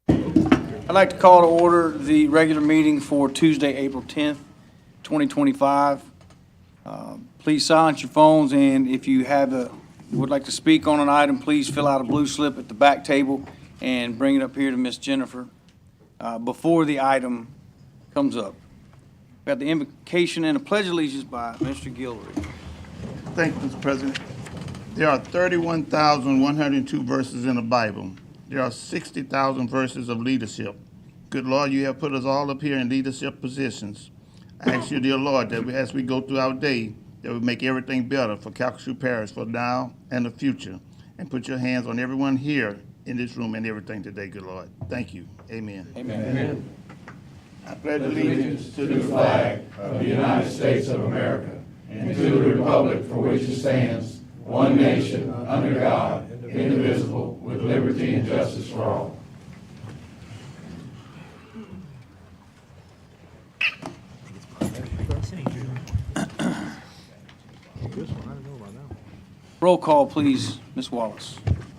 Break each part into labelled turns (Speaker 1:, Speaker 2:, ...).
Speaker 1: I'd like to call to order the regular meeting for Tuesday, April 10th, 2025. Please silence your phones, and if you would like to speak on an item, please fill out a blue slip at the back table and bring it up here to Miss Jennifer before the item comes up. We have the invocation and a pledge of allegiance by Mr. Guillory.
Speaker 2: Thank you, Mr. President. There are 31,102 verses in the Bible. There are 60,000 verses of leadership. Good Lord, you have put us all up here in leadership positions. I ask you, dear Lord, that as we go through our day, that we make everything better for Calcasieu Parish for now and the future. And put your hands on everyone here in this room and everything today, good Lord. Thank you. Amen.
Speaker 1: Amen.
Speaker 2: I pledge allegiance
Speaker 3: to the flag of the United States of America and to the republic for which it stands, one nation, under God, indivisible, with liberty and justice for all.
Speaker 1: Roll call, please, Ms. Wallace.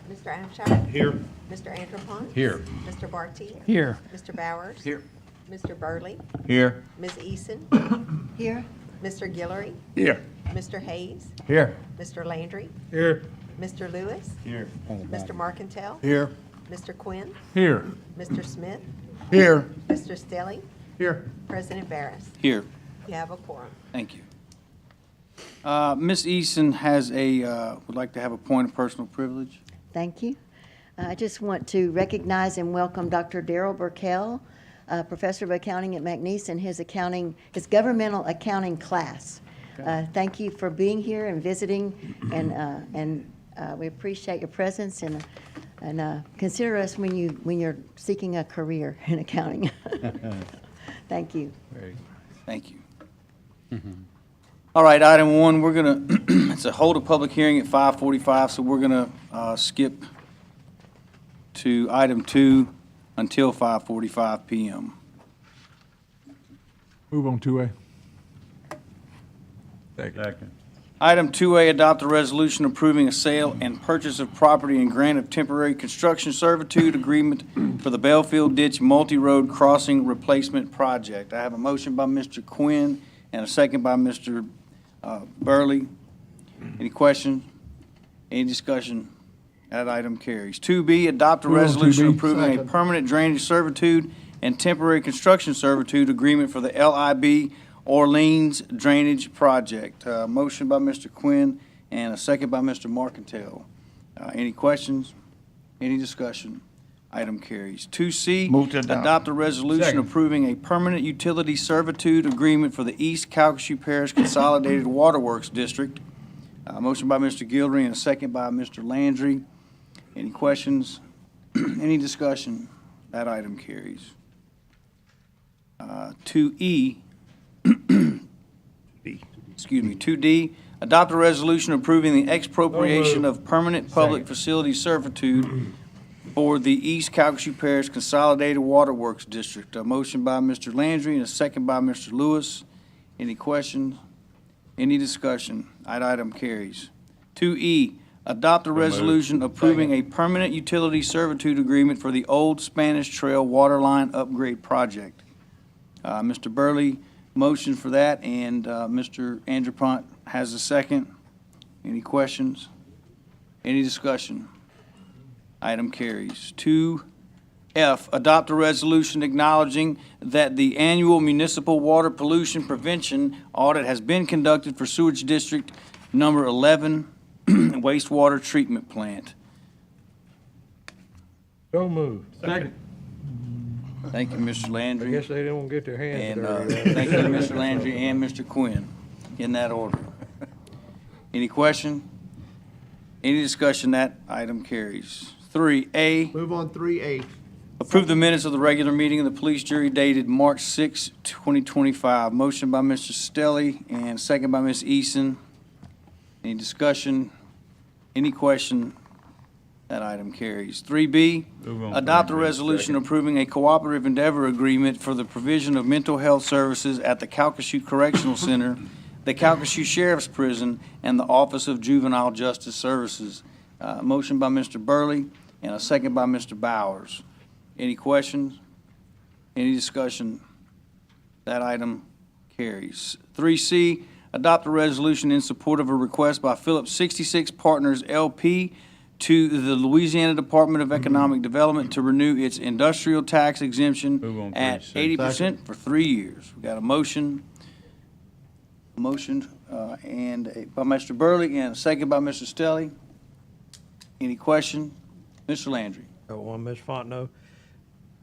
Speaker 4: Mr. Abshire?
Speaker 3: Here.
Speaker 4: Mr. Anthropon?
Speaker 3: Here.
Speaker 4: Mr. Barty?
Speaker 3: Here.
Speaker 4: Mr. Bowers?
Speaker 1: Here.
Speaker 4: Mr. Burley?
Speaker 3: Here.
Speaker 4: Ms. Eason? Here. Mr. Guillory?
Speaker 2: here.
Speaker 4: Mr. Hayes?
Speaker 3: Here.
Speaker 4: Mr. Landry?
Speaker 3: Here.
Speaker 4: Mr. Lewis?
Speaker 3: Here.
Speaker 4: Mr. Marcantel?
Speaker 3: Here.
Speaker 4: Mr. Quinn?
Speaker 3: Here.
Speaker 4: Mr. Smith?
Speaker 2: Here.
Speaker 4: Mr. Stelly?
Speaker 3: Here.
Speaker 4: President Barris?
Speaker 1: Here.
Speaker 4: You have a quorum.
Speaker 1: Thank you. Ms. Eason would like to have a point of personal privilege.
Speaker 5: Thank you. I just want to recognize and welcome Dr. Darrell Burkell, Professor of Accounting at McNeese, and his governmental accounting class. Thank you for being here and visiting, and we appreciate your presence, and consider us when you're seeking a career in accounting. Thank you.
Speaker 1: Thank you. All right, item one, we're going to, it's a hold a public hearing at 5:45, so we're going to skip to item two until 5:45 p.m.
Speaker 6: Move on 2A.
Speaker 3: Second.
Speaker 1: Item 2A, adopt a resolution approving a sale and purchase of property and grant of temporary construction servitude agreement for the Belfield Ditch Multi-Road Crossing Replacement Project. I have a motion by Mr. Quinn and a second by Mr. Burley. Any questions? Any discussion? That item carries. 2B, adopt a
Speaker 6: Move on,
Speaker 1: resolution
Speaker 6: 2B.
Speaker 1: approving a
Speaker 6: Second.
Speaker 1: permanent drainage servitude and temporary construction servitude agreement for the LIB Orleans Drainage Project. Motion by Mr. Quinn and a second by Mr. Marcantel. Any questions? Any discussion? Item carries. 2C,
Speaker 2: Move to adopt.
Speaker 1: a resolution
Speaker 3: Second.
Speaker 1: approving a permanent utility servitude agreement for the East Calcasieu Parish Consolidated Waterworks District. Motion by Mr. Guillory and a second by Mr. Landry. Any questions? Any discussion? That item carries. 2E, excuse me, 2D, adopt a resolution approving the expropriation of permanent public facility servitude for the East Calcasieu Parish Consolidated Waterworks District. A motion by Mr. Landry and a second by Mr. Lewis. Any questions? Any discussion? That item carries. 2E, adopt a resolution approving a permanent utility servitude agreement for the Old Spanish Trail Waterline Upgrade Project. Mr. Burley motion for that, and Mr. Anthropon has a second. Any questions? Any discussion? Item carries. 2F, adopt a resolution acknowledging that the annual municipal water pollution prevention audit has been conducted for sewage district number 11 wastewater treatment plant.
Speaker 7: So moved.
Speaker 3: Second.
Speaker 1: Thank you, Mr.
Speaker 7: I
Speaker 1: Landry.
Speaker 7: guess they don't get their hands
Speaker 1: And
Speaker 7: dirty.
Speaker 1: thank you, Mr. Landry and Mr. Quinn, in that order. Any question? Any discussion? That item carries. 3A,
Speaker 6: Move on 3A.
Speaker 1: approve the minutes of the regular meeting of the police jury dated March 6, 2025. Motion by Mr. Stelly and second by Ms. Eason. Any discussion? Any question? That item carries. 3B, adopt a resolution approving a cooperative endeavor agreement for the provision of mental health services at the Calcasieu Correctional Center, the Calcasieu Sheriff's Prison, and the Office of Juvenile Justice Services. Motion by Mr. Burley and a second by Mr. Bowers. Any questions? Any discussion? That item carries. 3C, adopt a resolution in support of a request by Phillips 66 Partners LP to the Louisiana Department of Economic Development to renew its industrial tax exemption
Speaker 3: Move on,
Speaker 1: at
Speaker 3: please.
Speaker 1: 80% for 3 years. We got a motion by Mr. Burley and a second by Mr. Stelly. Any question? Mr. Landry.
Speaker 7: One, Ms. Fontenot,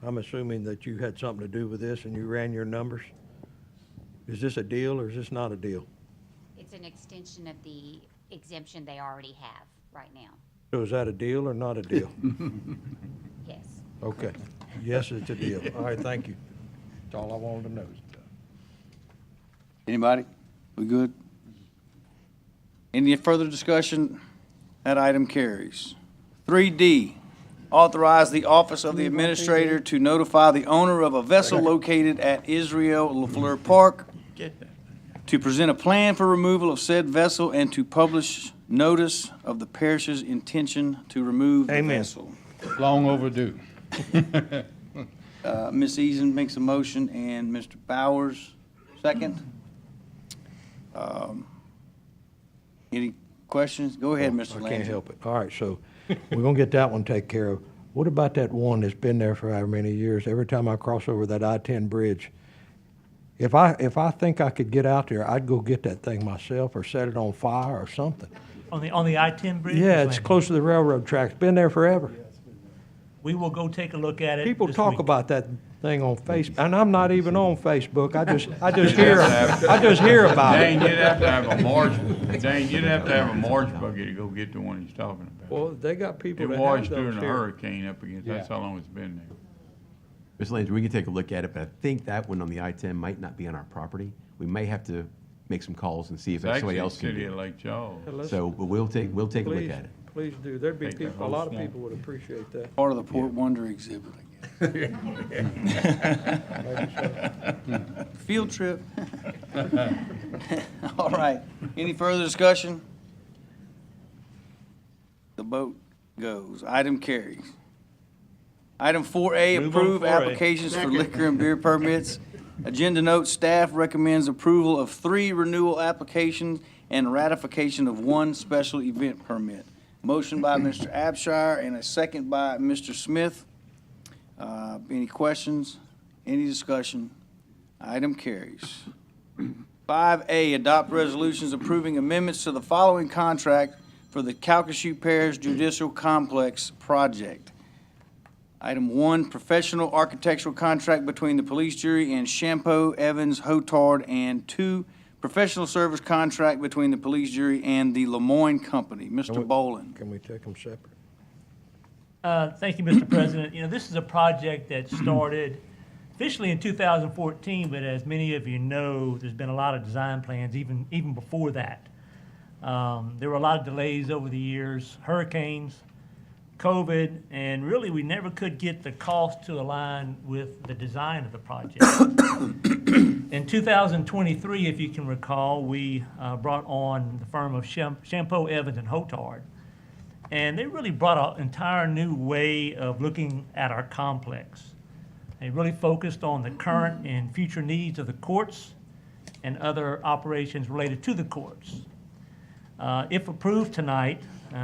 Speaker 7: I'm assuming that you had something to do with this and you ran your numbers. Is this a deal or is this not a deal?
Speaker 6: It's an extension of the exemption they already have right now.
Speaker 7: So is that a deal or not a deal?
Speaker 6: Yes.
Speaker 7: Okay. Yes, it's a deal. All right, thank you. That's all I wanted to know.
Speaker 1: Anybody? We good? Any further discussion? That item carries. 3D, authorize the Office of the Administrator to notify the owner of a vessel located at Israel LaFleur Park to present a plan for removal of said vessel and to publish notice of the parish's intention to remove the
Speaker 7: Amen.
Speaker 1: vessel.
Speaker 3: Long overdue.
Speaker 1: Ms. Eason makes a motion and Mr. Bowers, second. Any questions? Go ahead, Mr. Landry.
Speaker 7: I can't help it. All right, so we're gonna get that one taken care of. What about that one that's been there for however many years? Every time I cross over that I-10 bridge, if I think I could get out there, I'd go get that thing myself or set it on fire or something.
Speaker 8: On the I-10 bridge?
Speaker 7: Yeah,
Speaker 8: Ms.
Speaker 7: it's
Speaker 8: Landry?
Speaker 7: close to the railroad tracks. Been there forever.
Speaker 8: We will go take a look at it.
Speaker 7: People
Speaker 8: this
Speaker 7: talk
Speaker 8: week.
Speaker 7: about that thing on Facebook, and I'm not even on Facebook. I just hear about
Speaker 3: Dane,
Speaker 7: it.
Speaker 3: you'd have to have a March buggy to go get the one he's talking about.
Speaker 7: Well, they got people
Speaker 3: It
Speaker 7: that
Speaker 3: was
Speaker 7: have
Speaker 3: during
Speaker 7: those
Speaker 3: the
Speaker 7: here.
Speaker 3: hurricane up against, that's how long it's been there.
Speaker 9: Mr. Landry, we can take a look at it, but I think that one on the I-10 might not be on our property. We may have to make some calls and see if
Speaker 3: It's
Speaker 9: somebody
Speaker 3: actually
Speaker 9: else can
Speaker 3: city of
Speaker 9: do it.
Speaker 3: Lake Charles.
Speaker 7: Let's-
Speaker 9: But we'll take a look
Speaker 7: Please,
Speaker 9: at it.
Speaker 7: please do. There'd be
Speaker 3: Take that
Speaker 7: people, a
Speaker 3: whole
Speaker 7: lot of
Speaker 3: swamp.
Speaker 7: people would appreciate that.
Speaker 1: Part of the Port Wonder exhibit, I guess. Field trip. All right. Any further discussion? The vote goes. Item carries. Item 4A,
Speaker 8: Move on
Speaker 1: approve
Speaker 8: 4A.
Speaker 1: applications for liquor and beer permits. Agenda note, staff recommends approval of 3 renewal applications and ratification of 1 special event permit. Motion by Mr. Abshire and a second by Mr. Smith. Any questions? Any discussion? Item carries. 5A, adopt resolutions approving amendments to the following contract for the Calcasieu Parish Judicial Complex Project. Item 1, professional architectural contract between the police jury and Champeau, Evans, Hotard, and 2, professional service contract between the police jury and the Lemoyne Company. Mr. Boland.
Speaker 7: Can we take them separate?
Speaker 8: Thank you, Mr. President. You know, this is a project that started officially in 2014, but as many of you know, there's been a lot of design plans even before that. There were a lot of delays over the years, hurricanes, COVID, and really we never could get the cost to align with the design of the project. In 2023, if you can recall, we brought on the firm of Champeau, Evans, and Hotard. And they really brought an entire new way of looking at our complex. They really focused on the current and future needs of the courts and other operations related to the courts. If approved tonight,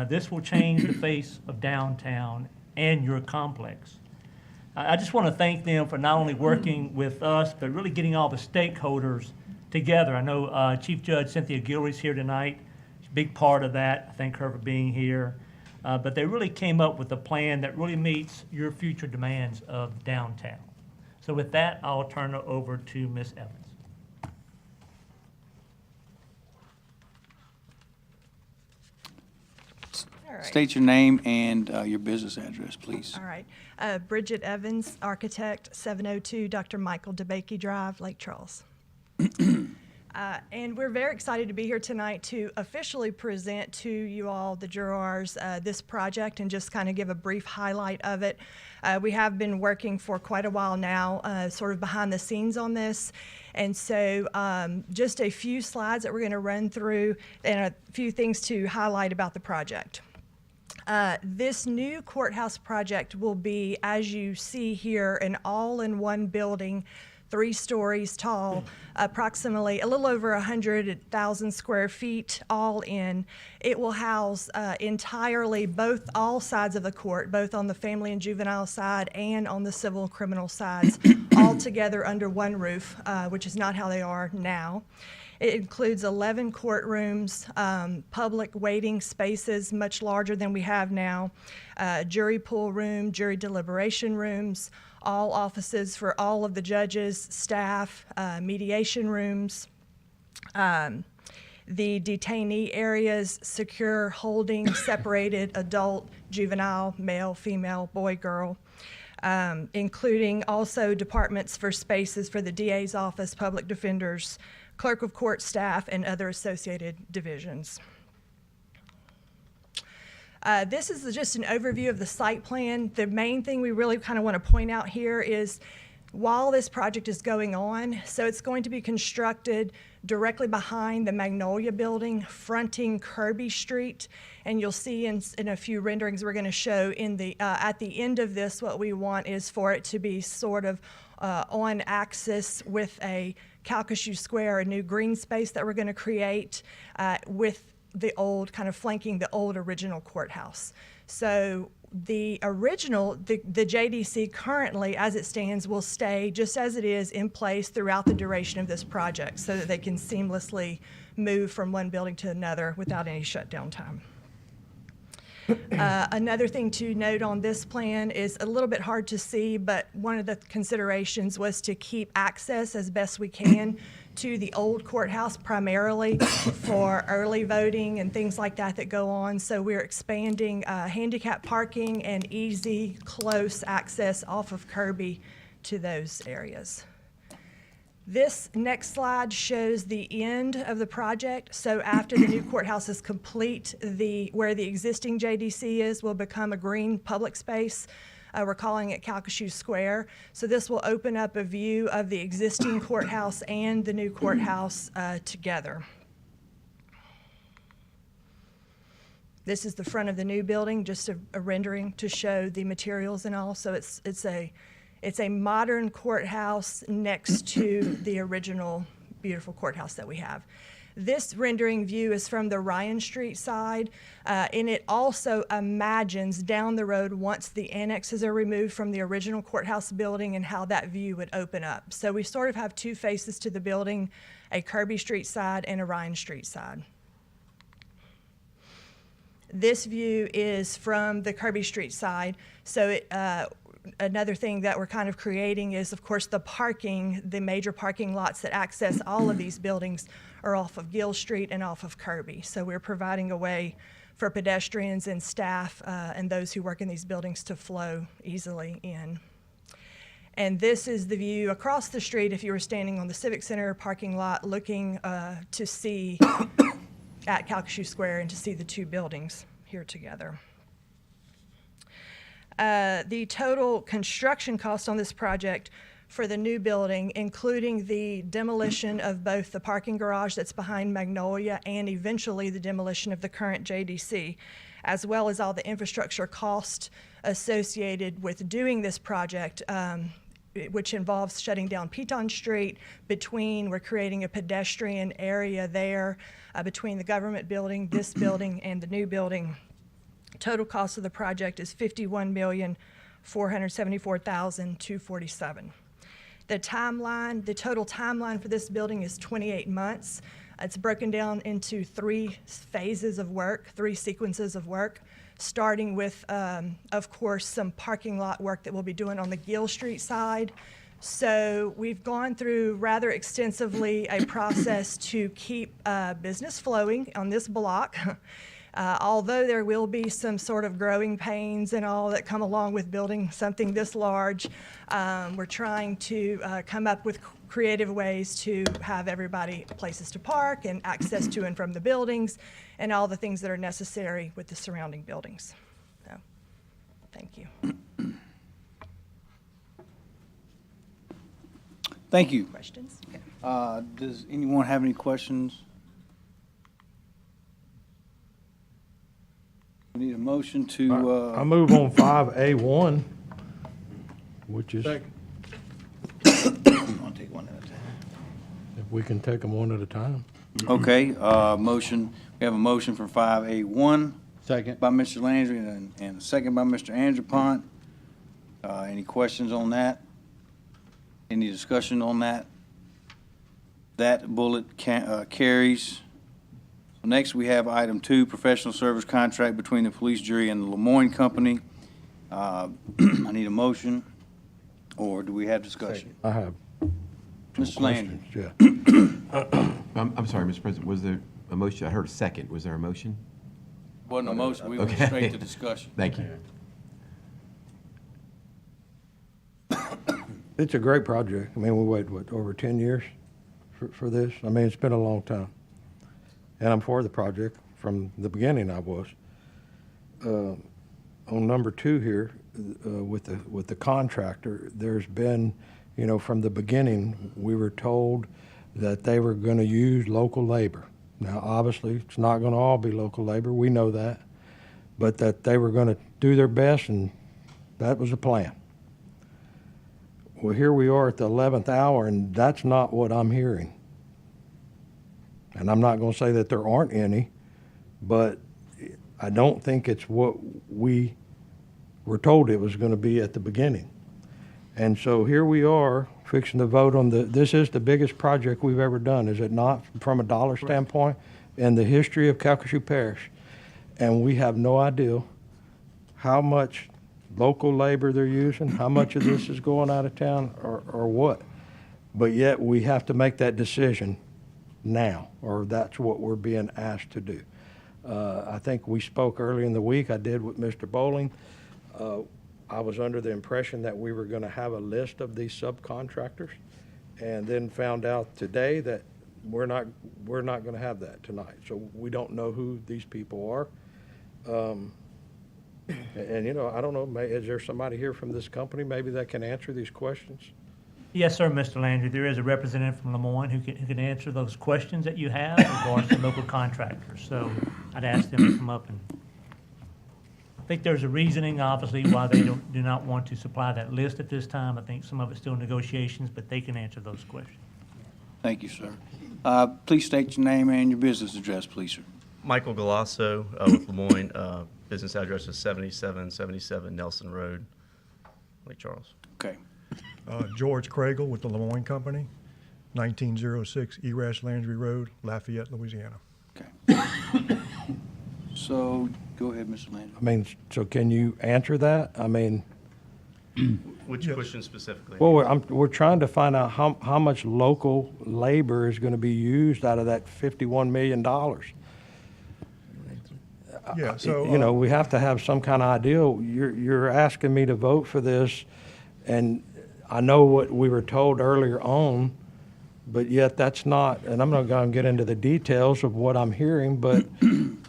Speaker 8: this will change the face of downtown and your complex. I just want to thank them for not only working with us, but really getting all the stakeholders together. I know Chief Judge Cynthia Gilrea's here tonight. She's a big part of that. I thank her for being here. But they really came up with a plan that really meets your future demands of downtown. So with that, I'll turn it over to Ms. Evans.
Speaker 10: All right.
Speaker 1: State your name and your business address, please.
Speaker 10: All right. Bridget Evans, architect, 702 Dr. Michael DeBakey Drive, Lake Charles. And we're very excited to be here tonight to officially present to you all, the jurors, this project and just kind of give a brief highlight of it. We have been working for quite a while now, sort of behind the scenes on this. And so just a few slides that we're going to run through and a few things to highlight about the project. This new courthouse project will be, as you see here, an all-in-one building, 3 stories tall, approximately a little over 100,000 square feet all in. It will house entirely all sides of the court, both on the family and juvenile side and on the civil and criminal sides, all together under one roof, which is not how they are now. It includes 11 courtrooms, public waiting spaces much larger than we have now, jury pool room, jury deliberation rooms, all offices for all of the judges, staff, mediation rooms, the detainee areas, secure holding, separated adult, juvenile, male, female, boy, girl, including also departments for spaces for the DA's office, public defenders, clerk of court staff, and other associated divisions. This is just an overview of the site plan. The main thing we really kind of want to point out here is while this project is going on, so it's going to be constructed directly behind the Magnolia building, fronting Kirby Street, and you'll see in a few renderings we're going to show at the end of this, what we want is for it to be sort of on axis with a Calcasieu Square, a new green space that we're going to create with the old, kind of flanking the old original courthouse. So the original, the JDC currently, as it stands, will stay just as it is in place throughout the duration of this project so that they can seamlessly move from one building to another without any shutdown time. Another thing to note on this plan is a little bit hard to see, but one of the considerations was to keep access as best we can to the old courthouse primarily for early voting and things like that that go on. So we're expanding handicap parking and easy, close access off of Kirby to those areas. This next slide shows the end of the project. So after the new courthouse is complete, where the existing JDC is will become a green public space. We're calling it Calcasieu Square. So this will open up a view of the existing courthouse and the new courthouse together. This is the front of the new building, just a rendering to show the materials and all. So it's a modern courthouse next to the original beautiful courthouse that we have. This rendering view is from the Ryan Street side, and it also imagines down the road once the annexes are removed from the original courthouse building and how that view would open up. So we sort of have two faces to the building, a Kirby Street side and a Ryan Street side. This view is from the Kirby Street side. So another thing that we're kind of creating is, of course, the parking, the major parking lots that access all of these buildings are off of Gill Street and off of Kirby. So we're providing a way for pedestrians and staff and those who work in these buildings to flow easily in. And this is the view across the street if you were standing on the Civic Center parking lot looking to see at Calcasieu Square and to see the two buildings here together. The total construction cost on this project for the new building, including the demolition of both the parking garage that's behind Magnolia and eventually the demolition of the current JDC, as well as all the infrastructure cost associated with doing this project, which involves shutting down Piton Street we're creating a pedestrian area there between the government building, this building, and the new building. Total cost of the project is $51,474,247. The total timeline for this building is 28 months. It's broken down into 3 phases of work, 3 sequences of work, starting with, of course, some parking lot work that we'll be doing on the Gill Street side. So we've gone through rather extensively a process to keep business flowing on this block. Although there will be some sort of growing pains and all that come along with building something this large, we're trying to come up with creative ways to have everybody places to park and access to and from the buildings and all the things that are necessary with the surrounding buildings. So, thank you.
Speaker 1: Thank you.
Speaker 10: Questions?
Speaker 1: Does anyone have any questions? We need a motion to,
Speaker 7: I move on 5A1, which is,
Speaker 1: I'll take one at a time.
Speaker 7: if we can take them one at a time.
Speaker 1: Okay, motion, we have a motion for 5A1.
Speaker 3: Second.
Speaker 1: By Mr. Landry and a second by Mr. Anderpont. Any questions on that? Any discussion on that? That bullet carries. Next, we have item 2, professional service contract between the police jury and the Lemoyne Company. I need a motion, or do we have discussion?
Speaker 7: I have
Speaker 1: Mr. Landry?
Speaker 7: questions, yeah.
Speaker 9: I'm sorry, Mr. President, was there a motion? I heard a second. Was there a motion?
Speaker 1: Wasn't a motion, we went
Speaker 9: Okay.
Speaker 1: straight to discussion.
Speaker 9: Thank you.
Speaker 7: It's a great project. I mean, we waited, what, over 10 years for this? I mean, it's been a long time. And I'm for the project. From the beginning, I was. On number 2 here, with the contractor, there's been, you know, from the beginning, we were told that they were going to use local labor. Now, obviously, it's not going to all be local labor. We know that. But that they were going to do their best, and that was the plan. Well, here we are at the 11th hour, and that's not what I'm hearing. And I'm not going to say that there aren't any, but I don't think it's what we were told it was going to be at the beginning. And so here we are, fixing to vote on this is the biggest project we've ever done, is it not, from a dollar standpoint, in the history of Calcasieu Parish? And we have no idea how much local labor they're using, how much of this is going out of town, or what. But yet, we have to make that decision now, or that's what we're being asked to do. I think we spoke earlier in the week, I did with Mr. Bowling. I was under the impression that we were gonna have a list of these subcontractors, and then found out today that we're not gonna have that tonight. So we don't know who these people are. And, you know, I don't know, is there somebody here from this company maybe that can answer these questions?
Speaker 8: Yes, sir, Mr. Landry. There is a representative from Lemoyne who can answer those questions that you have regarding the local contractors. So I'd ask them to come up, and I think there's a reasoning, obviously, why they do not want to supply that list at this time. I think some of it's still negotiations, but they can answer those questions.
Speaker 1: Thank you, sir. Please state your name and your business address, please, sir.
Speaker 11: Michael Galasso with Lemoyne. Business address is 7777 Nelson Road, Lake Charles.
Speaker 1: Okay.
Speaker 12: George Craigle with the Lemoyne Company, 1906 Erash Landry Road, Lafayette, Louisiana.
Speaker 1: Okay. So, go ahead, Mr. Landry.
Speaker 7: I mean, so can you answer that? I mean,
Speaker 11: Which
Speaker 12: Yes.
Speaker 11: question specifically?
Speaker 7: well, we're trying to find out how much local labor is gonna be used out of that $51 million.
Speaker 12: Yeah, so.
Speaker 7: You know, we have to have some kind of idea. You're asking me to vote for this, and I know what we were told earlier on, but yet that's not, and I'm not gonna get into the details of what I'm hearing, but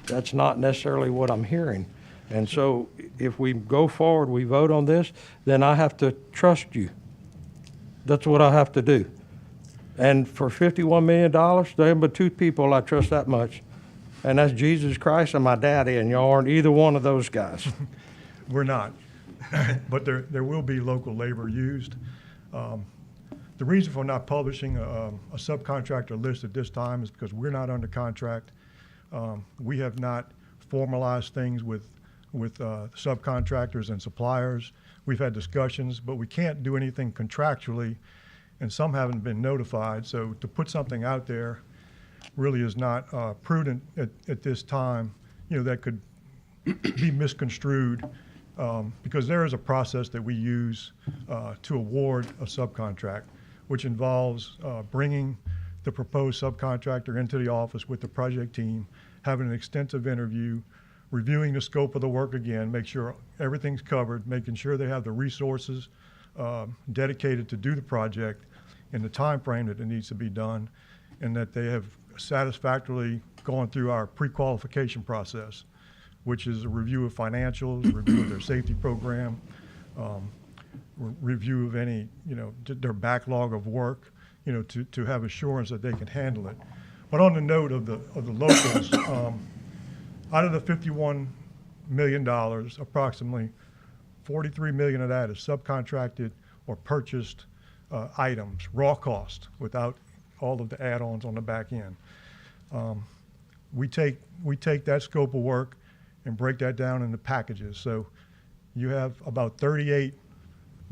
Speaker 7: that's not necessarily what I'm hearing. And so if we go forward, we vote on this, then I have to trust you. That's what I have to do. And for $51 million, there are but two people I trust that much. And that's Jesus Christ and my daddy, and y'all aren't either one of those guys.
Speaker 12: We're not, but there will be local labor used. The reason for not publishing a subcontractor list at this time is because we're not under contract. We have not formalized things with subcontractors and suppliers. We've had discussions, but we can't do anything contractually, and some haven't been notified. So to put something out there really is not prudent at this time. You know, that could be misconstrued because there is a process that we use to award a subcontract, which involves bringing the proposed subcontractor into the office with the project team, having an extensive interview, reviewing the scope of the work again, make sure everything's covered, making sure they have the resources dedicated to do the project in the time frame that it needs to be done, and that they have satisfactorily gone through our pre-qualification process, which is a review of financials, review of their safety program, review of any, you know, their backlog of work, you know, to have assurance that they can handle it. But on the note of the locals, out of the $51 million, approximately 43 million of that is subcontracted or purchased items, raw cost, without all of the add-ons on the back end. We take that scope of work and break that down into packages. So you have about 38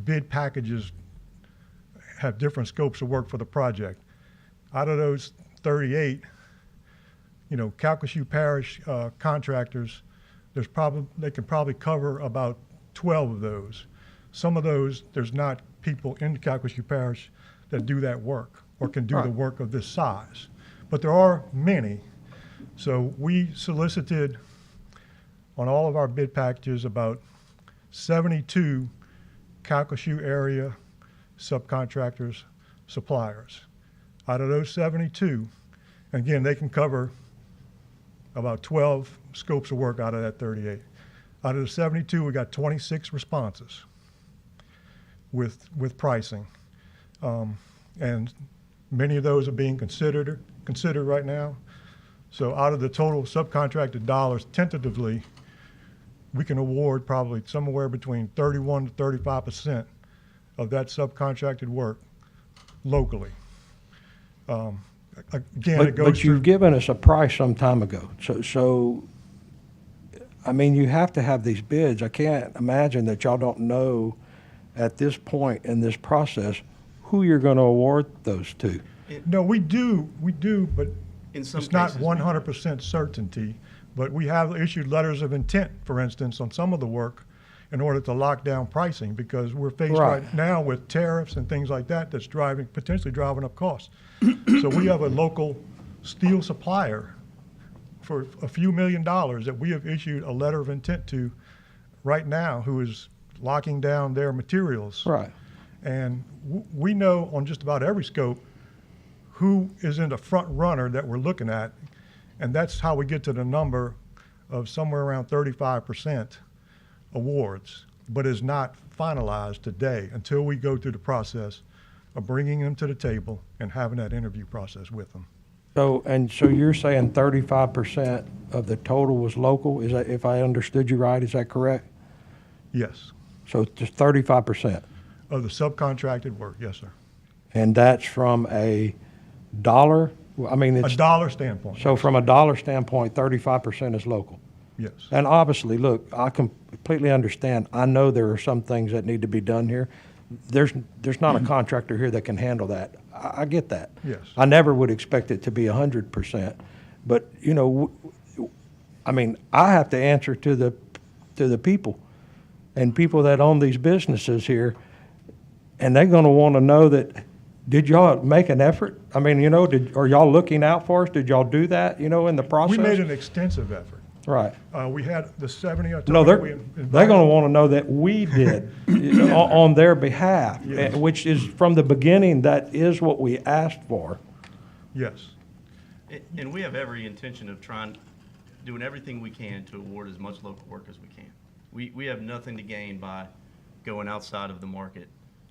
Speaker 12: bid packages have different scopes of work for the project. Out of those 38, Calcasieu Parish contractors, they can probably cover about 12 of those. Some of those, there's not people in Calcasieu Parish that do that work or can do the work of this size. But there are many. So we solicited on all of our bid packages about 72 Calcasieu area subcontractors, suppliers. Out of those 72, again, they can cover about 12 scopes of work out of that 38. Out of the 72, we got 26 responses with pricing. And many of those are being considered right now. So out of the total subcontracted dollars, tentatively, we can award probably somewhere between 31 to 35% of that subcontracted work locally. Again, it goes
Speaker 7: But you've
Speaker 12: through,
Speaker 7: given us a price some time ago. So, I mean, you have to have these bids. I can't imagine that y'all don't know at this point in this process who you're going to award those to.
Speaker 12: no, we do, but
Speaker 11: In some
Speaker 12: it's not
Speaker 11: cases, we do.
Speaker 12: 100% certainty. But we have issued letters of intent, for instance, on some of the work in order to lock down pricing, because we're faced
Speaker 7: Right.
Speaker 12: right now with tariffs and things like that that's potentially driving up costs. So we have a local steel supplier for a few $1 million that we have issued a letter of intent to right now, who is locking down their materials.
Speaker 7: Right.
Speaker 12: And we know on just about every scope who is in the front runner that we're looking at. And that's how we get to the number of somewhere around 35% awards, but is not finalized today until we go through the process of bringing them to the table and having that interview process with them.
Speaker 7: So you're saying 35% of the total was local? Is that, if I understood you right, is that correct?
Speaker 12: Yes,
Speaker 7: So just 35%?
Speaker 12: of the subcontracted work, yes, sir.
Speaker 7: And that's from a dollar? I mean,
Speaker 12: A
Speaker 7: it's,
Speaker 12: dollar standpoint.
Speaker 7: so from a dollar standpoint, 35% is local.
Speaker 12: Yes,
Speaker 7: And obviously, look, I completely understand. I know there are some things that need to be done here. There's not a contractor here that can handle that. I get that.
Speaker 12: Yes.
Speaker 7: I never would expect it to be 100%. But, I mean, I have to answer to the people and people that own these businesses here. And they're gonna wanna know that, did y'all make an effort? I mean, are y'all looking out for us? Did y'all do that, in the process?
Speaker 12: we made an extensive effort.
Speaker 7: Right.
Speaker 12: We had the 70. I told
Speaker 7: No,
Speaker 12: you
Speaker 7: they're
Speaker 12: we
Speaker 7: going
Speaker 12: invited-
Speaker 7: to want to know that we did on their behalf,
Speaker 12: Yes.
Speaker 7: which is, from the beginning, that is what we asked for.
Speaker 12: Yes,
Speaker 11: And we have every intention of doing everything we can to award as much local work as we can. We have nothing to gain by going outside of the market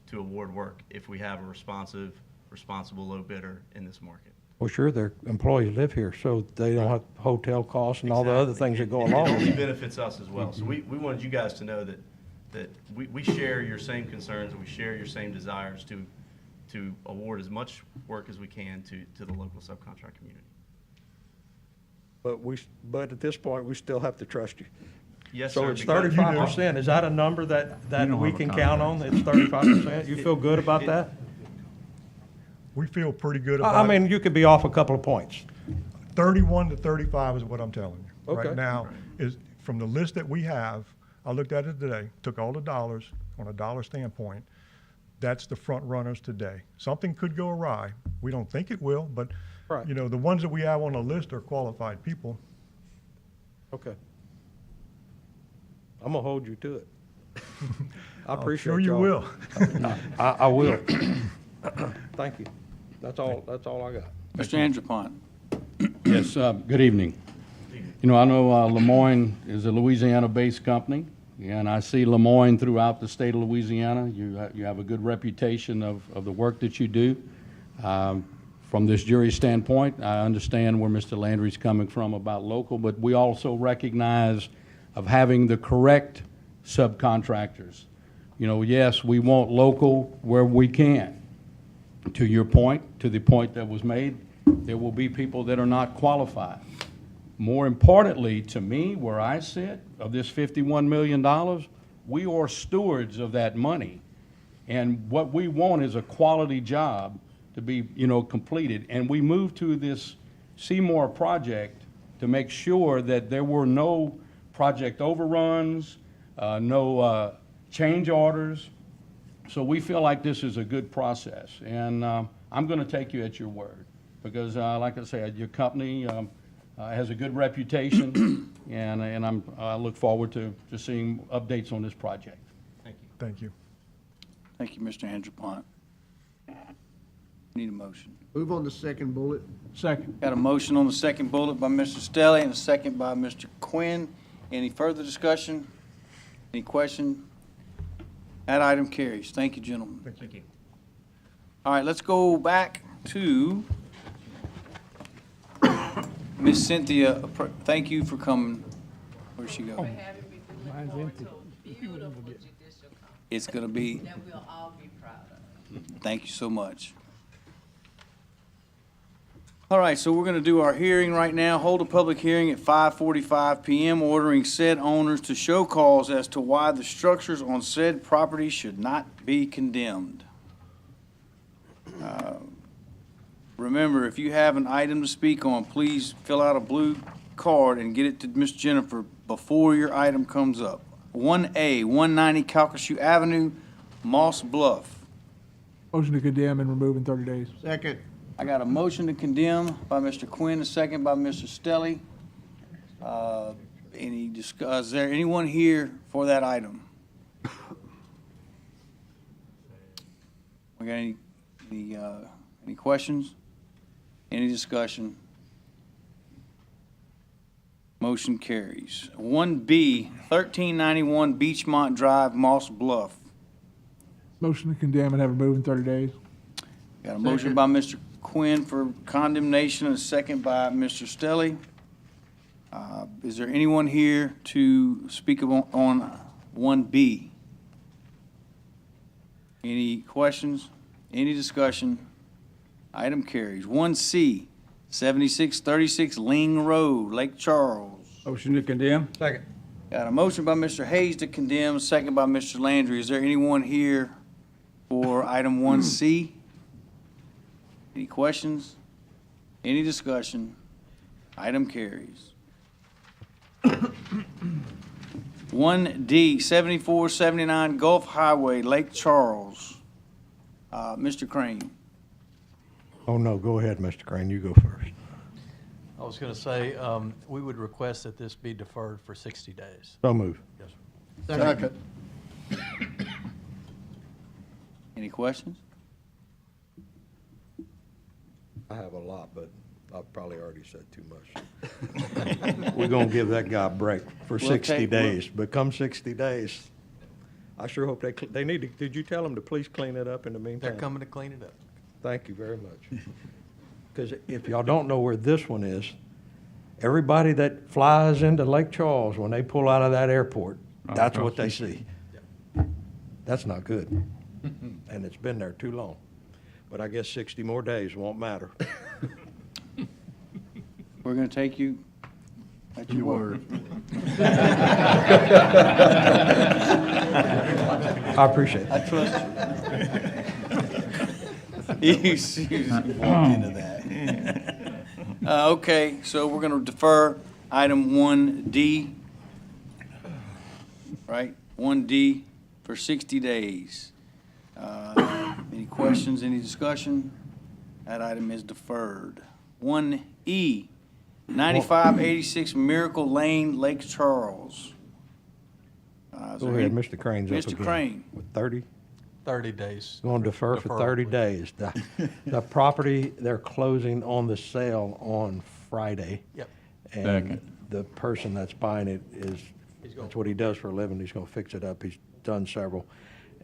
Speaker 11: to award work if we have a responsible low bidder in this market.
Speaker 7: Well, sure, their employees live here, so they don't have hotel costs and all the other
Speaker 11: Exactly.
Speaker 7: things that go
Speaker 11: It
Speaker 7: along with
Speaker 11: only
Speaker 7: it.
Speaker 11: benefits us as well. So we wanted you guys to know that we share your same concerns and we share your same desires to award as much work as we can to the local subcontract community.
Speaker 7: But at this point, we still have to trust you.
Speaker 11: Yes,
Speaker 7: So
Speaker 11: sir.
Speaker 7: it's
Speaker 11: because-
Speaker 7: 35%. Is that a number that
Speaker 3: don't
Speaker 7: we
Speaker 3: have a
Speaker 7: can count on? It's 35%? You feel good about that?
Speaker 12: we feel pretty good about
Speaker 7: I
Speaker 12: it.
Speaker 7: mean, you could be off a couple of points.
Speaker 12: 31 to 35 is what I'm telling you.
Speaker 7: Okay.
Speaker 12: Right now, is from the list that we have, I looked at it today, took all the dollars on a dollar standpoint. That's the front runners today. Something could go awry. We don't think it will, but,
Speaker 7: Right.
Speaker 12: the ones that we have on the list are qualified people.
Speaker 7: Okay. I'm gonna hold you to it. I appreciate
Speaker 12: Sure you
Speaker 7: y'all.
Speaker 12: will.
Speaker 7: I will. Thank you. That's all I got.
Speaker 1: Mr. Andrupont.
Speaker 3: Yes, good evening. I know Lemoyne is a Louisiana-based company, and I see Lemoyne throughout the state of Louisiana. You have a good reputation of the work that you do. From this jury standpoint, I understand where Mr. Landry's coming from about local, but we also recognize of having the correct subcontractors. You know, yes, we want local where we can. To your point, to the point that was made, there will be people that are not qualified. More importantly, to me, where I sit, of this $51 million, we are stewards of that money. And what we want is a quality job to be, you know, completed. And we moved to this Seymour project to make sure that there were no project overruns, no change orders. So we feel like this is a good process. And I'm going to take you at your word because, like I said, your company has a good reputation, and I look forward to seeing updates on this project.
Speaker 11: Thank you.
Speaker 12: Thank you.
Speaker 1: Thank you, Mr. Andrepont. Need a motion.
Speaker 13: Move on the second bullet.
Speaker 12: Second.
Speaker 1: Got a motion on the second bullet by Mr. Stelly and a second by Mr. Quinn. Any further discussion? Any question? That item carries. Thank you, gentlemen.
Speaker 11: Thank you.
Speaker 1: All right, let's go back to Miss Cynthia. Thank you for coming. Where'd she go?
Speaker 13: Mine's empty.
Speaker 1: It's gonna be,
Speaker 14: That we'll all be proud of.
Speaker 1: thank you so much. All right, so we're gonna do our hearing right now. Hold a public hearing at 5:45 PM, ordering said owners to show cause as to why the structures on said property should not be condemned. Remember, if you have an item to speak on, please fill out a blue card and get it to Miss Jennifer before your item comes up. 1A, 190 Calcasieu Avenue, Moss Bluff.
Speaker 13: Motion to condemn and remove in 30 days. Second.
Speaker 1: I got a motion to condemn by Mr. Quinn, a second by Mr. Stelly. Is there anyone here for that item? We got any questions? Any discussion? Motion carries. 1B, 1391 Beachmont Drive, Moss Bluff.
Speaker 13: Motion to condemn and have it moved in 30 days.
Speaker 1: Got a motion by Mr. Quinn for condemnation and a second by Mr. Stelly. Is there anyone here to speak on 1B? Any questions? Any discussion? Item carries. 1C, 7636 Ling Road, Lake Charles.
Speaker 13: Motion to condemn.
Speaker 7: Second.
Speaker 1: Got a motion by Mr. Hayes to condemn, second by Mr. Landry. Is there anyone here for item 1C? Any questions? Any discussion? Item carries. 1D, 7479 Gulf Highway, Lake Charles. Mr. Crane.
Speaker 7: Oh, no, go ahead, Mr. Crane, you go first.
Speaker 15: I was going to say, we would request that this be deferred for 60 days.
Speaker 7: So move.
Speaker 15: Yes, sir.
Speaker 13: Second.
Speaker 1: Any questions?
Speaker 7: I have a lot, but I've probably already said too much. We're gonna give that guy a break for
Speaker 1: We'll
Speaker 7: 60
Speaker 1: take-
Speaker 7: days. But come 60 days, I sure hope they need to, did you tell them to please clean it up in the meantime?
Speaker 15: They're coming to clean it up.
Speaker 7: Thank you very much. Because if y'all don't know where this one is, everybody that flies into Lake Charles, when they pull out of that airport, that's what they see. That's not good. And it's been there too long. But I guess 60 more days won't matter.
Speaker 1: We're going to take you at your word.
Speaker 7: I appreciate it.
Speaker 1: I trust you. You walked into that. Okay, so we're going to defer item 1D, right? 1D for 60 days. Any questions, any discussion? That item is deferred. 1E, 9586 Miracle Lane, Lake Charles.
Speaker 7: Go ahead, Mr. Crane's up again.
Speaker 1: Mr. Crane.
Speaker 7: With 30?
Speaker 15: 30 days.
Speaker 7: Going to defer for 30 days. The property, they're closing on the sale on Friday.
Speaker 15: Yep.
Speaker 7: And the person that's buying it is, that's what he does for a living. He's going to fix it up. He's done several.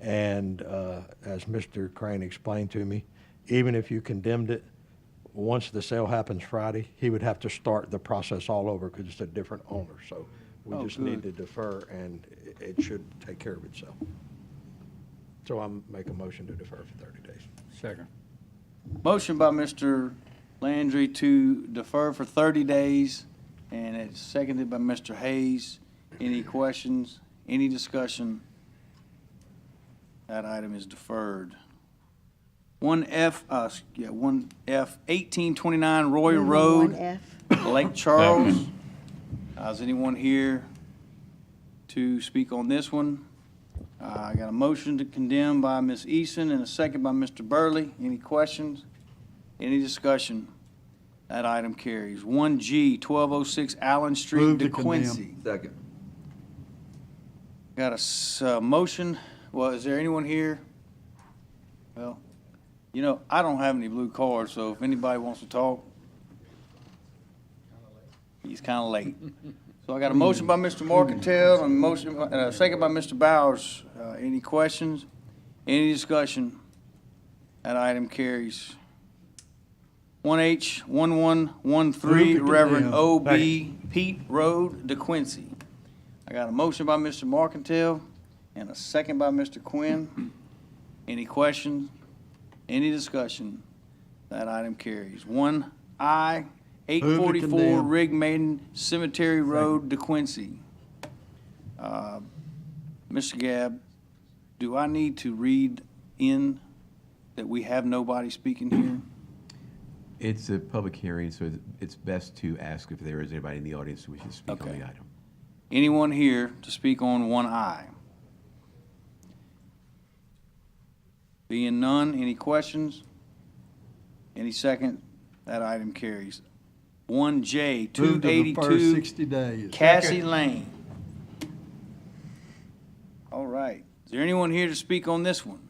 Speaker 7: And as Mr. Crane explained to me, even if you condemned it, once the sale happens Friday, he would have to start the process all over because it's a different owner. So We
Speaker 1: Oh,
Speaker 7: just need
Speaker 1: good.
Speaker 7: to defer, and it should take care of itself. So I'm make a motion to defer for 30 days.
Speaker 3: Second.
Speaker 1: Motion by Mr. Landry to defer for 30 days, and it's seconded by Mr. Hayes. Any questions? Any discussion? That item is deferred. 1F, 1829 Roy
Speaker 5: Moving
Speaker 1: Road,
Speaker 5: 1F.
Speaker 1: Lake Charles. Is anyone here to speak on this one? I got a motion to condemn by Ms. Eason and a second by Mr. Burley. Any questions? Any discussion? That item carries. 1G, 1206 Allen Street,
Speaker 13: Move to
Speaker 1: DeQuincy.
Speaker 13: Second.
Speaker 1: Got a motion. Well, is there anyone here? Well, you know, I don't have any blue cards, so if anybody wants to talk. He's kind of late. So I got a motion by Mr. Markentile and a motion, a second by Mr. Bowers. Any questions? Any discussion? That item carries. 1H, 1113 Reverend O.B. Pete Road, DeQuincy. I got a motion by Mr. Markentile and a second by Mr. Quinn. Any questions? Any discussion? That item carries. 1I, 844 Rig Maiden Cemetery Road, DeQuincy. Mr. Gabb, do I need to read in that we have nobody speaking here?
Speaker 9: It's a public hearing, so it's best to ask if there is anybody in the audience who wishes to speak on
Speaker 1: Okay.
Speaker 9: the item.
Speaker 1: Anyone here to speak on 1I? Being none, any questions? Any second? That item carries. 1J, 282
Speaker 13: 60 days.
Speaker 1: Cassie Lane. All right. Is there anyone here to speak on this one?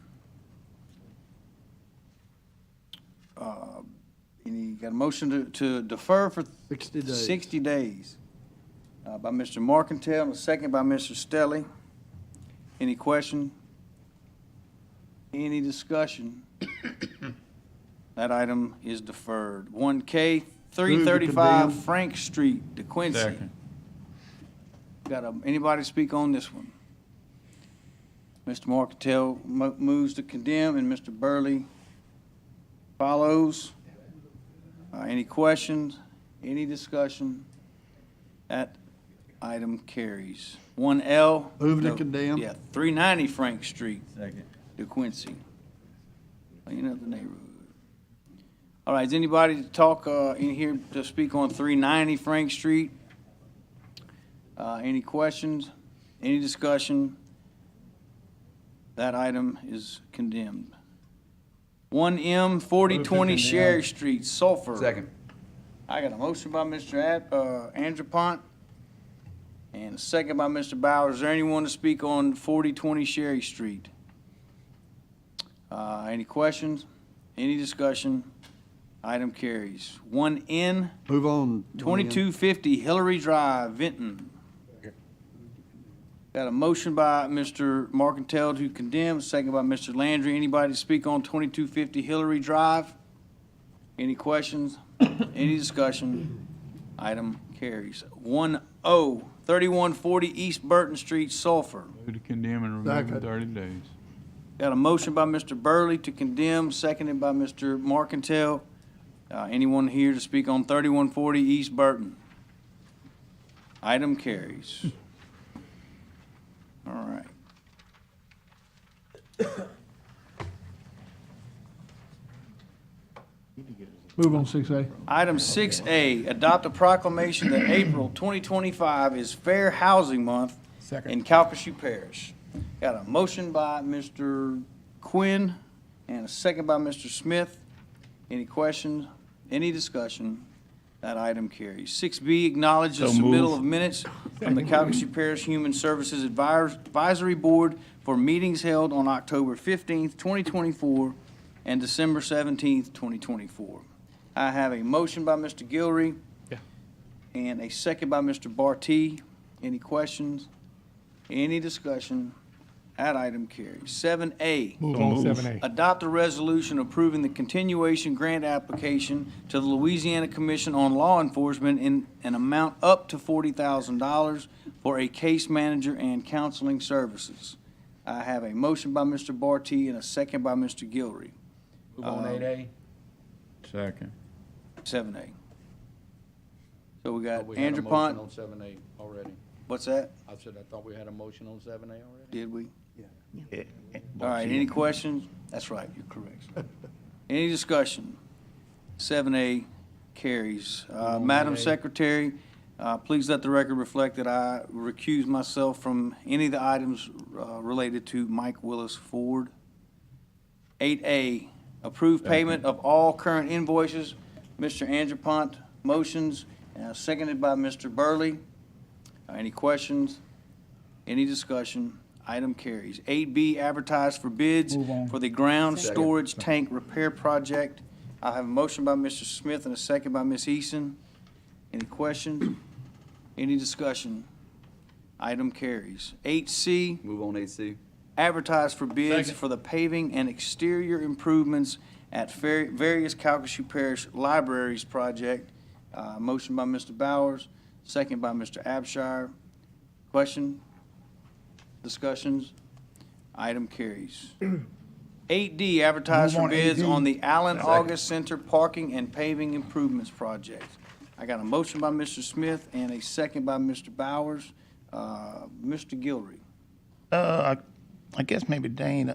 Speaker 1: Got a motion to defer for
Speaker 13: 60 days.
Speaker 1: 60 days by Mr. Markentile and a second by Mr. Stelly. Any question? Any discussion? That item is deferred. 1K, 335
Speaker 13: condemn.
Speaker 1: Frank Street, DeQuincy.
Speaker 3: Second.
Speaker 1: Anybody speak on this one? Mr. Markentile moves to condemn, and Mr. Burley follows. Any questions? Any discussion? That item carries. 1L.
Speaker 13: Move to
Speaker 1: no,
Speaker 13: condemn.
Speaker 1: Yeah, 390 Frank Street,
Speaker 13: Second.
Speaker 1: DeQuincy. Clean up the neighborhood. All right, is anybody to talk, in here to speak on 390 Frank Street? Any questions? Any discussion? That item is condemned. 1M, 4020 Sherry Street, Sulphur.
Speaker 13: Second.
Speaker 1: I got a motion by Mr. Andrepont and a second by Mr. Bowers. Is there anyone to speak on 4020 Sherry Street? Any questions? Any discussion? Item carries. 1N,
Speaker 13: Move on.
Speaker 1: 2250 Hillary Drive, Vinton. Got a motion by Mr. Markentile to condemn, second by Mr. Landry. Anybody to speak on 2250 Hillary Drive? Any questions? Any discussion? Item carries. 1O, 3140 East Burton Street, Sulphur.
Speaker 16: Move to condemn and remove in 30 days.
Speaker 1: Got a motion by Mr. Burley to condemn, seconded by Mr. Markentile. Anyone here to speak on 3140 East Burton? Item carries. All right.
Speaker 13: Move on 6A.
Speaker 1: Item 6A, adopt a proclamation that April 2025 is Fair Housing Month in Calcasieu Parish. Got a motion by Mr. Quinn and a second by Mr. Smith. Any questions? Any discussion? That item carries. 6B, acknowledge the submittal of minutes from the Calcasieu Parish Human Services Advisory Board for meetings held on October 15th, 2024 and December 17th, 2024. I have a motion by Mr. Gilrery and a second by Mr. Barty. Any questions? Any discussion? That item carries. 7A,
Speaker 7: Move
Speaker 2: So
Speaker 7: on
Speaker 2: moved.
Speaker 7: 7A.
Speaker 1: adopt a resolution approving the continuation grant application to the Louisiana Commission on Law Enforcement in an amount up to $40,000 for a case manager and counseling services. I have a motion by Mr. Barty and a second by Mr. Gilrery.
Speaker 3: Move on 8A.
Speaker 16: Second.
Speaker 1: 7A. So we got
Speaker 3: We had a
Speaker 1: Andrew
Speaker 3: motion
Speaker 1: Pont.
Speaker 3: on 7A already.
Speaker 1: What's that?
Speaker 3: I said, I thought we had a motion on 7A already.
Speaker 1: Did we?
Speaker 2: Yeah.
Speaker 1: All right, any questions? That's right, you're correct. Any discussion? 7A carries.
Speaker 3: on
Speaker 1: Madam
Speaker 3: 8A.
Speaker 1: Secretary, please let the record reflect that I recuse myself from any of the items related to Mike Willis Ford. 8A, approve payment of all current invoices. Mr. Andrew Pont motions, seconded by Mr. Burley. Any questions? Any discussion? Item carries. 8B, advertise for bids
Speaker 13: Move on.
Speaker 1: for the ground storage tank repair project. I have a motion by Mr. Smith and a second by Ms. Eason. Any questions? Any discussion? Item carries. 8C,
Speaker 16: Move on 8C.
Speaker 1: advertise for bids
Speaker 3: Second.
Speaker 1: for the paving and exterior improvements at various Calcasieu Parish libraries project. Motion by Mr. Bowers, second by Mr. Abshire. Question? Discussions? Item carries. 8D, advertise
Speaker 13: Move
Speaker 1: for
Speaker 13: on
Speaker 1: bids
Speaker 13: 8D.
Speaker 1: on the Allen August Center Parking and Paving Improvements Project. I got a motion by Mr. Smith and a second by Mr. Bowers. Mr. Gilrery.
Speaker 2: I guess maybe Dane,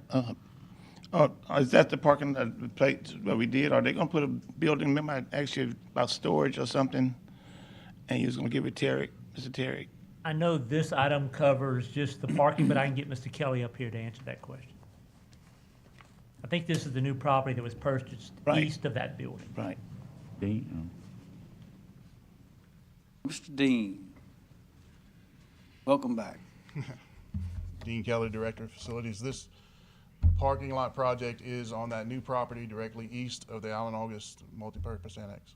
Speaker 2: is that the parking place where we did? Are they gonna put a building, remember I asked you about storage or something? And you was gonna give it Terry, Mr. Terry?
Speaker 8: I know this item covers just the parking, but I can get Mr. Kelly up here to answer that question. I think this is the new property that was purchased
Speaker 2: Right.
Speaker 8: east of that building.
Speaker 2: Right.
Speaker 1: Mr. Dean. Welcome back.
Speaker 17: Dean Kelly, Director of Facilities. This parking lot project is on that new property directly east of the Allen August Multipurpose Annex.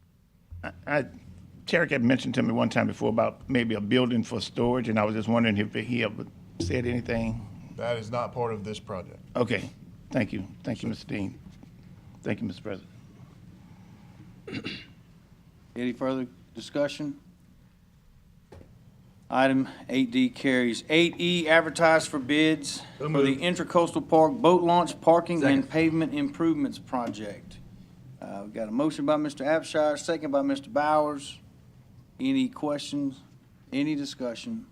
Speaker 2: Terry had mentioned to me one time before about maybe a building for storage, and I was just wondering if he ever said anything.
Speaker 17: That is not part of this project.
Speaker 2: Okay, thank you. Thank you, Mr. Dean. Thank you, Mr. President.
Speaker 1: Any further discussion? Item 8D carries. 8E, advertise for bids for the Intracoastal Park Boat Launch Parking and Pavement Improvements Project. We've got a motion by Mr. Abshire, second by Mr. Bowers. Any questions? Any discussion?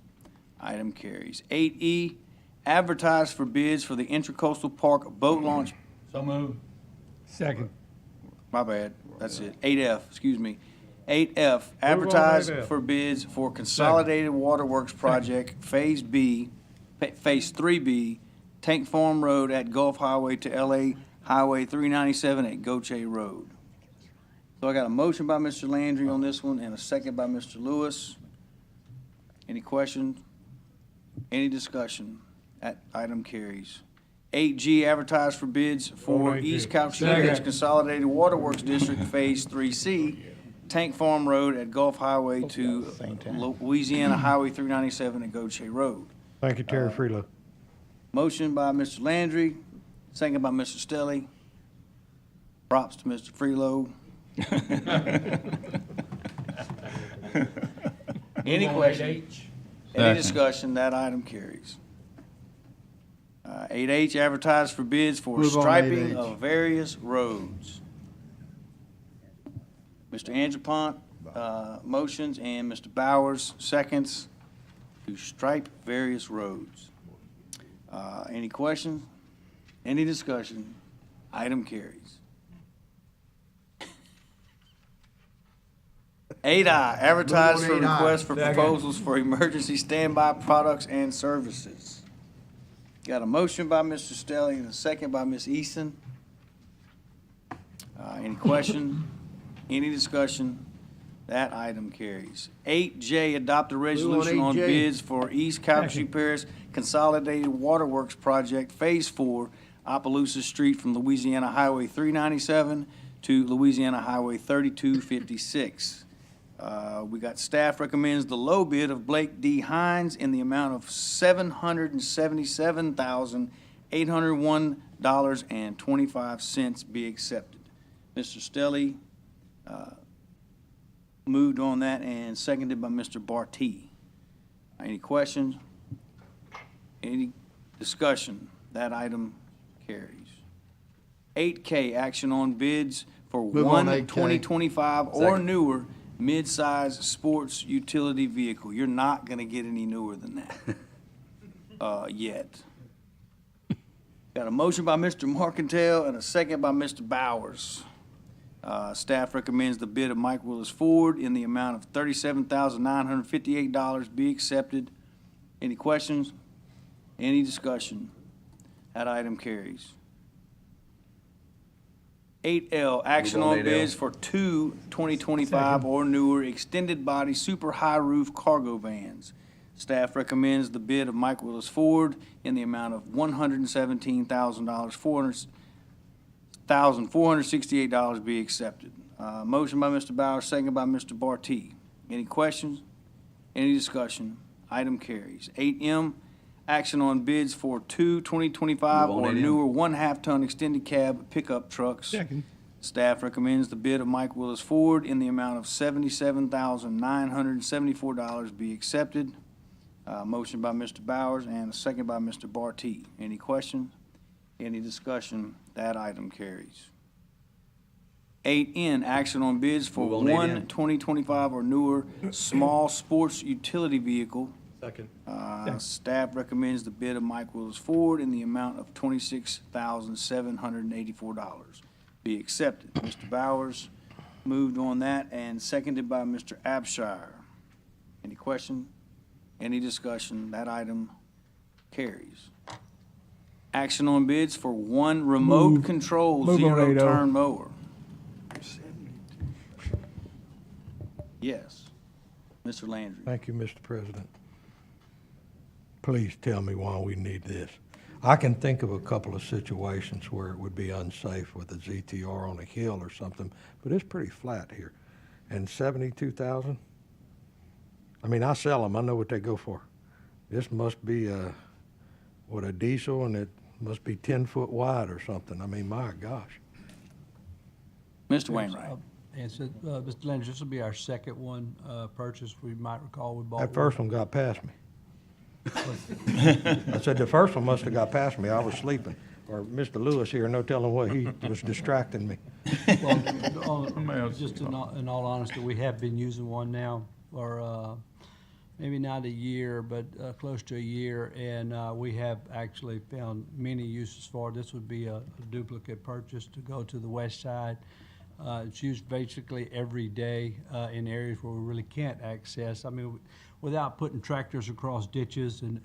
Speaker 1: Item carries. 8E, advertise for bids for the Intracoastal Park Boat Launch.
Speaker 3: So moved.
Speaker 7: Second.
Speaker 1: My bad, that's it. 8F, excuse me. 8F, advertise
Speaker 7: 8F.
Speaker 1: for bids for Consolidated Waterworks Project, Phase 3B, Tank Farm Road at Gulf Highway to LA Highway 397 at Goche Road. So I got a motion by Mr. Landry on this one and a second by Mr. Lewis. Any questions? Any discussion? That item carries. 8G, advertise for bids for
Speaker 7: 8G.
Speaker 1: East Calcasieu Parish Consolidated Waterworks District Phase 3C, Tank Farm Road at Gulf Highway to Louisiana Highway 397 at Goche Road.
Speaker 7: Thank you, Terry Freelo.
Speaker 1: Motion by Mr. Landry, second by Mr. Stelly. Props to Mr. Freelo. Any questions? Any discussion? That item carries. 8H, advertise for bids for
Speaker 13: Move on,
Speaker 1: striping
Speaker 13: 8H.
Speaker 1: of various roads. Mr. Andrew Pont, motions, and Mr. Bowers, seconds, to stripe various roads. Any questions? Any discussion? Item carries. 8I, advertise for requests for proposals for emergency standby products and services. Got a motion by Mr. Stelly and a second by Ms. Eason. Any questions? Any discussion? That item carries. 8J, adopt a resolution on
Speaker 7: 8J.
Speaker 1: bids for East Calcasieu Parish Consolidated Waterworks Project, Phase 4, Opelousas Street from Louisiana Highway 397 to Louisiana Highway 3256. We got staff recommends the low bid of Blake D. Hines in the amount of $777,801.25 be accepted. Mr. Stelly moved on that and seconded by Mr. Barty. Any questions? Any discussion? That item carries. 8K, action on bids for
Speaker 2: Move on,
Speaker 1: one
Speaker 2: 8K.
Speaker 1: 2025 or
Speaker 9: Second.
Speaker 1: newer mid-size sports utility vehicle. You're not going to get any newer than that yet. Got a motion by Mr. Markentile and a second by Mr. Bowers. Staff recommends the bid of Mike Willis Ford in the amount of $37,958 be accepted. Any questions? Any discussion? That item carries. 8L, action
Speaker 9: Move on,
Speaker 1: on
Speaker 9: 8L.
Speaker 1: bids for two 2025 or newer extended body super high roof cargo vans. Staff recommends the bid of Mike Willis Ford in the amount of $117,468 be accepted. Motion by Mr. Bowers, second by Mr. Barty. Any questions? Any discussion? Item carries. 8M, action on bids for two 2025
Speaker 9: Move on,
Speaker 1: or
Speaker 9: 8M.
Speaker 1: newer 1/2 ton extended cab pickup trucks.
Speaker 12: Second.
Speaker 1: Staff recommends the bid of Mike Willis Ford in the amount of $77,974 be accepted. Motion by Mr. Bowers and a second by Mr. Barty. Any questions? Any discussion? That item carries. 8N, action on bids for
Speaker 9: Move on,
Speaker 1: one
Speaker 9: 8N.
Speaker 1: 2025 or newer small sports utility vehicle.
Speaker 15: Second.
Speaker 1: Staff recommends the bid of Mike Willis Ford in the amount of $26,784 be accepted. Mr. Bowers moved on that and seconded by Mr. Abshire. Any question? Any discussion? That item carries. Action on bids for one remote
Speaker 13: Move.
Speaker 1: control
Speaker 13: Move on,
Speaker 1: zero
Speaker 13: 8-0.
Speaker 1: turn mower. Yes. Mr. Landry.
Speaker 7: Thank you, Mr. President. Please tell me why we need this. I can think of a couple of situations where it would be unsafe with a ZTR on a hill or something, but it's pretty flat here. And 72,000? I mean, I sell them, I know what they go for. This must be a diesel, and it must be 10 foot wide or something. I mean, my gosh.
Speaker 1: Mr. Wainwright.
Speaker 15: And so, Mr. Landry, this will be our second one purchase. We might recall we bought
Speaker 7: That first one got past me. I said the first one must have got past me. I was sleeping. Or Mr. Lewis here, no telling what, he was distracting me.
Speaker 15: Well, just in all honesty, we have been using one now for maybe not a year, but close to a year, and we have actually found many uses for it. This would be a duplicate purchase to go to the west side. It's used basically every day in areas where we really can't access. I mean, without putting tractors across ditches and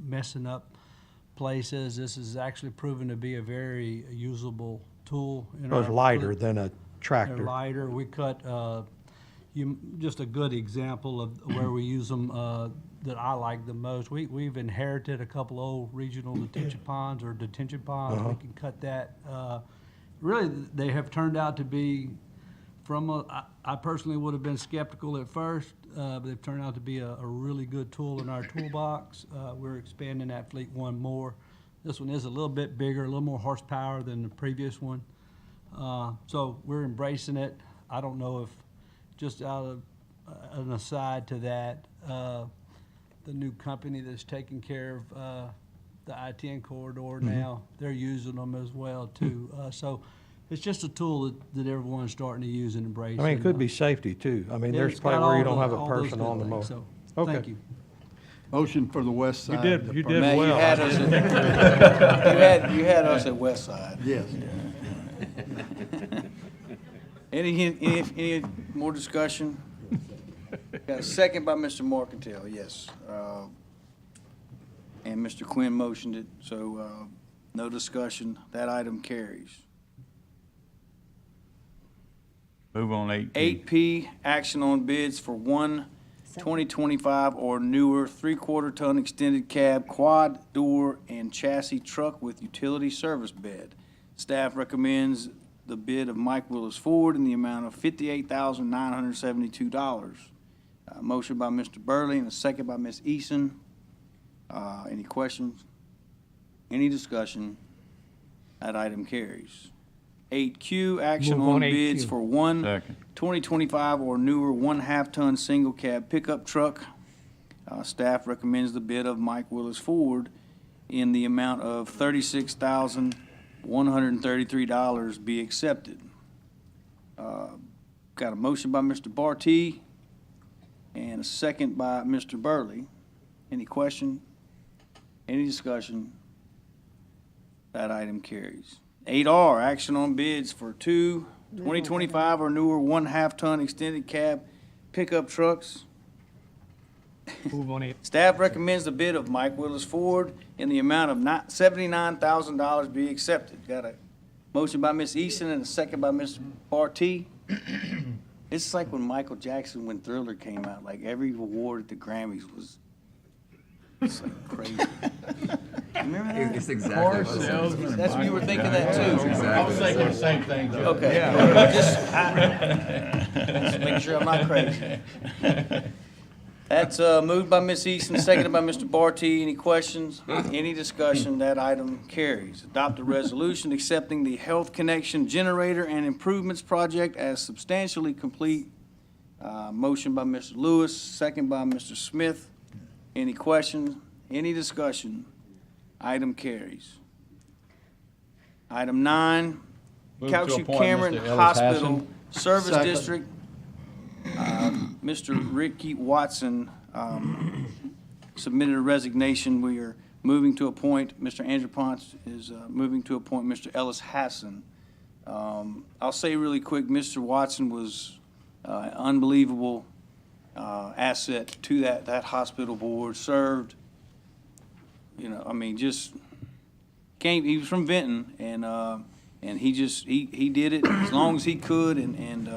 Speaker 15: messing up places, this is actually proven to be a very usable tool.
Speaker 7: It was lighter than a
Speaker 15: They're
Speaker 7: tractor.
Speaker 15: lighter. We cut, just a good example of where we use them that I like the most. We've inherited a couple old regional detention ponds or detention ponds. We can cut that. Really, they have turned out to be I personally would have been skeptical at first, but they've turned out to be a really good tool in our toolbox. We're expanding that fleet one more. This one is a little bit bigger, a little more horsepower than the previous one. So we're embracing it. I don't know if, just out of an aside to that, the new company that's taking care of the I-10 corridor now, they're using them as well too. So it's just a tool that everyone's starting to use and embrace.
Speaker 7: I mean, it could be safety too. I mean,
Speaker 15: Yeah,
Speaker 7: there's
Speaker 15: it's
Speaker 7: probably
Speaker 15: got
Speaker 7: where you
Speaker 15: all
Speaker 7: don't have a
Speaker 15: all those
Speaker 7: person
Speaker 15: good
Speaker 7: on the mower.
Speaker 15: things. So,
Speaker 7: Okay.
Speaker 15: thank you.
Speaker 16: Motion for the west
Speaker 12: You
Speaker 16: side.
Speaker 12: did
Speaker 16: department.
Speaker 1: Matt,
Speaker 12: well.
Speaker 1: you had us you had us at West Side.
Speaker 16: Yes.
Speaker 1: Any more discussion? Got a second by Mr. Markentile, yes. And Mr. Quinn motioned it, so no discussion. That item carries.
Speaker 16: Move on 8P.
Speaker 1: 8P, action on bids for one 2025 or newer 3/4 ton extended cab, quad door, and chassis truck with utility service bed. Staff recommends the bid of Mike Willis Ford in the amount of $58,972. Motion by Mr. Burley and a second by Ms. Eason. Any questions? Any discussion? That item carries. 8Q, action
Speaker 15: Move
Speaker 1: on
Speaker 15: on
Speaker 1: bids
Speaker 15: 8Q.
Speaker 1: for one
Speaker 16: Second.
Speaker 1: 2025 or newer 1/2-ton single cab pickup truck. Staff recommends the bid of Mike Willis Ford in the amount of $36,133 be accepted. Got a motion by Mr. Barty and a second by Mr. Burley. Any question? Any discussion? That item carries. 8R, action on bids for two 2025 or newer 1/2-ton extended cab pickup trucks.
Speaker 15: Move on 8.
Speaker 1: Staff recommends the bid of Mike Willis Ford in the amount of $79,000 be accepted. Got a motion by Ms. Easton and a second by Mr. Barty. It's like when Michael Jackson, when Thriller came out, like every award at the Grammys was, it's like crazy. Remember that?
Speaker 9: It's exactly what it is.
Speaker 1: That's what you were thinking that too.
Speaker 16: I was thinking the same thing, Joe.
Speaker 1: Okay. Just make sure I'm not crazy. That's moved by Ms. Easton, seconded by Mr. Barty. Any questions? Any discussion? That item carries. Adopt a resolution accepting the Health Connection Generator and Improvements Project as substantially complete. Motion by Mr. Lewis, second by Mr. Smith. Any questions? Any discussion? Item carries. Item 9,
Speaker 16: Move to
Speaker 1: Calcasieu
Speaker 16: appoint
Speaker 1: Cameron
Speaker 16: Mr. Ellis
Speaker 1: Hospital
Speaker 16: Hassan.
Speaker 1: Service
Speaker 16: Second.
Speaker 1: District. Mr. Ricky Watson submitted a resignation. We are moving to appoint, Mr. Andrew Ponce is moving to appoint Mr. Ellis Hassan. I'll say really quick, Mr. Watson was an unbelievable asset to that hospital board, served, you know, I mean, just came, he was from Benton, and he just, he did it as long as he could, and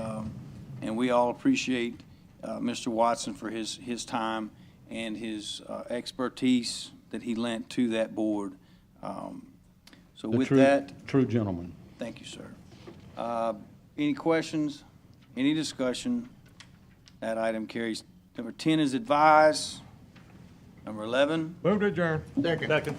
Speaker 1: we all appreciate Mr. Watson for his time and his expertise that he lent to that board. So with that,
Speaker 3: True gentleman.
Speaker 1: thank you, sir. Any questions? Any discussion? That item carries. Number 10 is advised. Number 11.
Speaker 12: Move to adjourn.
Speaker 8: Second.